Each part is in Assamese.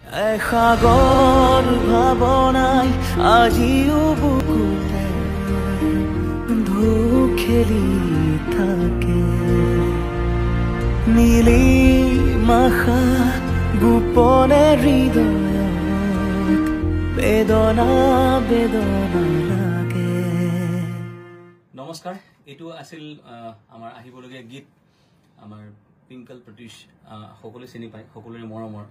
সাগর ভাবনাই আজিও বুকুতে ঢৌ খেলি থাকে নীলি মাখা গোপনে হৃদয়ত বেদনা বেদনা লাগে। নমস্কাৰ, এইটো আছিল আমাৰ আহিবলগীয়া গীত। আমাৰ পিংকল প্ৰতীশ সকলোৱে চিনি পায়, সকলোৰে মৰমৰ।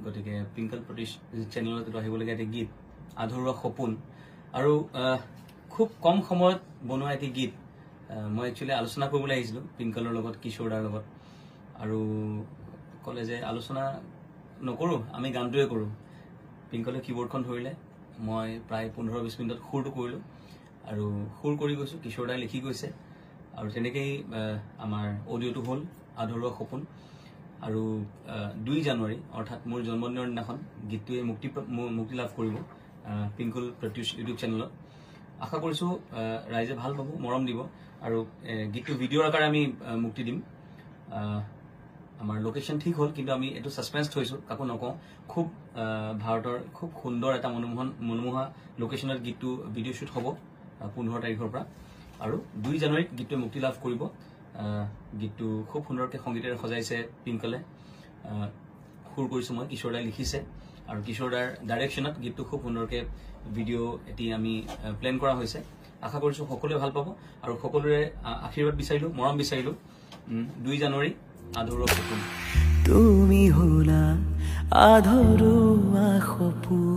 গতিকে পিংকল প্ৰতীশ চেনেলত এইটো আহিবলগীয়া এটি গীত, আধৰুৱা সপোন। আৰু খুব কম সময়ত বনোৱা এটি গীত। মই একচুৱেলি আলোচনা কৰিবলৈ আহিছিলোঁ পিংকলৰ লগত, কিশোৰ দাৰ লগত। আৰু ক'লে যে আলোচনা নকৰোঁ, আমি গানটোৱে কৰোঁ। পিংকলে কীবৰ্ডখন ধৰিলে, মই প্ৰায় 15-20 মিনিটত সুৰটো কৰিলোঁ। আৰু সুৰ কৰি গৈছোঁ, কিশোৰ দাই লিখি গৈছে। আৰু তেনেকেই আমাৰ অডিঅ'টো হ'ল আধৰুৱা সপোন। আৰু 2 জানুৱাৰী অৰ্থাৎ মোৰ জন্মদিনৰ দিনাখন গীতটোৱে মুক্তি লাভ কৰিব পিংকল প্ৰতীশ ইউটিউব চেনেলত। আশা কৰিছোঁ ৰাইজে ভাল পাব, মৰম দিব। আৰু গীতটো ভিডিঅ'ৰ আকাৰে আমি মুক্তি দিম। আমাৰ লোকেশ্যন ঠিক হ'ল, কিন্তু আমি এইটো ছাছপেন্স থৈছোঁ, কাকো নকওঁ। খুব ভাৰতৰ খুব সুন্দৰ এটা মনোমোহা লোকেশ্যনত গীতটো ভিডিঅ' শ্বুট হ'ব 15 তাৰিখৰ পৰা। আৰু 2 জানুৱাৰীত গীতটোৱে মুক্তি লাভ কৰিব। গীতটো খুব সুন্দৰকৈ সংগীতেৰে সজাইছে পিংকলে। সুৰ কৰিছোঁ মই, কিশোৰ দাই লিখিছে। আৰু কিশোৰ দাৰ ডাইৰেকশ্যনত গীতটো খুব সুন্দৰকৈ ভিডিঅ' এটি আমি প্লেন কৰা হৈছে। আশা কৰিছোঁ সকলোৱে ভাল পাব। আৰু সকলোৰে আশীৰ্বাদ বিচাৰিলোঁ, মৰম বিচাৰিলোঁ। 2 জানুৱাৰী আধৰুৱা সপোন। তুমি হলা আধৰুৱা সপোন।